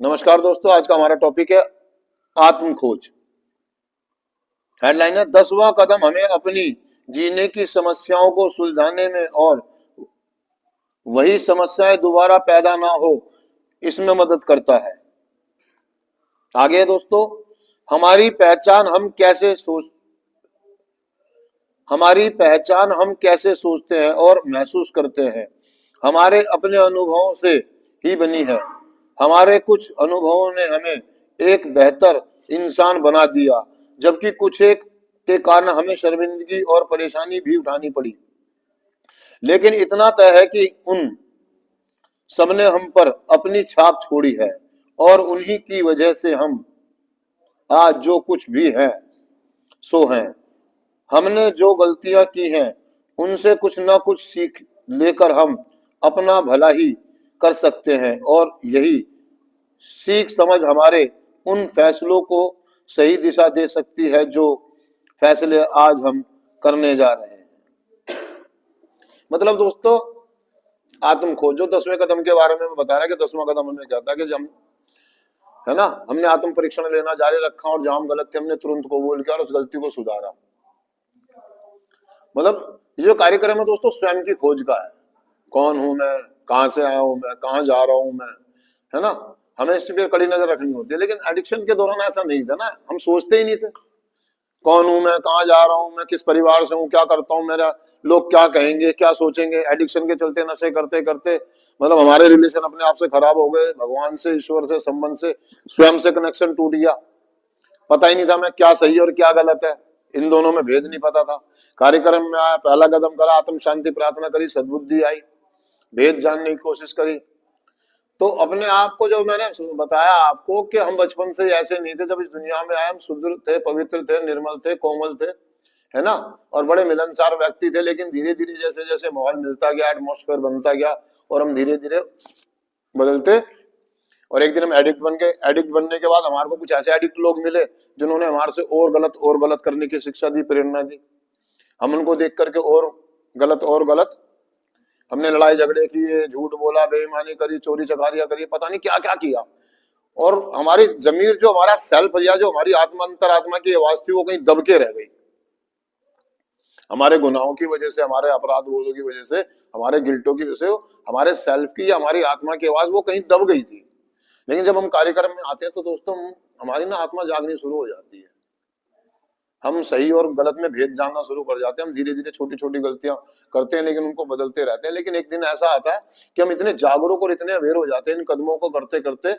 नमस्कार दोस्तों, आज का हमारा टॉपिक है आत्म खोज। हेडलाइन है 10वां कदम हमें अपनी जीने की समस्याओं को सुलझाने में और वही समस्याएं दोबारा पैदा ना हो इसमें मदद करता है। आगे दोस्तों, हमारी पहचान हम कैसे सोच हमारी पहचान हम कैसे सोचते हैं और महसूस करते हैं हमारे अपने अनुभवों से ही बनी है। हमारे कुछ अनुभवों ने हमें एक बेहतर इंसान बना दिया, जबकि कुछ एक के कारण हमें शर्मिंदगी और परेशानी भी उठानी पड़ी। लेकिन इतना तय है कि उन सबने हम पर अपनी छाप छोड़ी है और उन्हीं की वजह से हम आज जो कुछ भी है सो हैं। हमने जो गलतियां की हैं उनसे कुछ ना कुछ सीख लेकर हम अपना भला ही कर सकते हैं और यही सीख समझ हमारे उन फैसलों को सही दिशा दे सकती है जो फैसले आज हम करने जा रहे हैं। मतलब दोस्तों, आत्म खोजो 10वें कदम के बारे में बता रहा है कि 10वां कदम हमें कहता है कि जब है ना हमने आत्म परीक्षण लेना जारी रखा और जहां हम गलत थे हमने तुरंत कबूल किया और उस गलती को सुधारा। मतलब ये जो कार्यक्रम है दोस्तों स्वयं की खोज का है। कौन हूं मैं, कहां से आया हूं मैं, कहां जा रहा हूं मैं, है ना। हमें इस पर कड़ी नजर रखनी होती है, लेकिन एडिक्शन के दौरान ऐसा नहीं था ना, हम सोचते ही नहीं थे कौन हूं मैं, कहां जा रहा हूं मैं, किस परिवार से हूं, क्या करता हूं, मेरा लोग क्या कहेंगे, क्या सोचेंगे। एडिक्शन के चलते नशे करते करते मतलब हमारे रिलेशन अपने आप से खराब हो गए, भगवान से, ईश्वर से, संबंध से, स्वयं से कनेक्शन टूट गया। पता ही नहीं था मैं क्या सही और क्या गलत है, इन दोनों में भेद नहीं पता था। कार्यक्रम में आया, पहला कदम करा, आत्म शांति प्रार्थना करी, सद्बुद्धि आई, भेद जानने की कोशिश करी। तो अपने आप को जब मैंने बताया आपको कि हम बचपन से ऐसे नहीं थे, जब इस दुनिया में आए हम शुद्ध थे, पवित्र थे, निर्मल थे, कोमल थे, है ना, और बड़े मिलनसार व्यक्ति थे। लेकिन धीरे धीरे जैसे जैसे माहौल मिलता गया, एटमोस्फेयर बनता गया और हम धीरे धीरे बदलते, और एक दिन हम एडिक्ट बन गए। एडिक्ट बनने के बाद हमारे को कुछ ऐसे एडिक्ट लोग मिले जिन्होंने हमारे से और गलत करने की शिक्षा दी, प्रेरणा दी। हम उनको देख करके और गलत हमने लड़ाई झगड़े किए, झूठ बोला, बेईमानी करी, चोरी चकारियां करी, पता नहीं क्या क्या किया। और हमारी जमीर, जो हमारा सेल्फ या जो हमारी आत्मा, अंतरात्मा की आवाज थी, वो कहीं दब के रह गई। हमारे गुनाहों की वजह से, हमारे अपराध बोधों की वजह से, हमारे गिल्टों की वजह से हमारे सेल्फ की या हमारी आत्मा की आवाज वो कहीं दब गई थी। लेकिन जब हम कार्यक्रम में आते हैं तो दोस्तों हमारी ना आत्मा जागनी शुरू हो जाती है। हम सही और गलत में भेद जानना शुरू कर जाते हैं। हम धीरे धीरे छोटी छोटी गलतियां करते हैं, लेकिन उनको बदलते रहते हैं। लेकिन एक दिन ऐसा आता है कि हम इतने जागरूक और इतने अवेयर हो जाते हैं इन कदमों को करते करते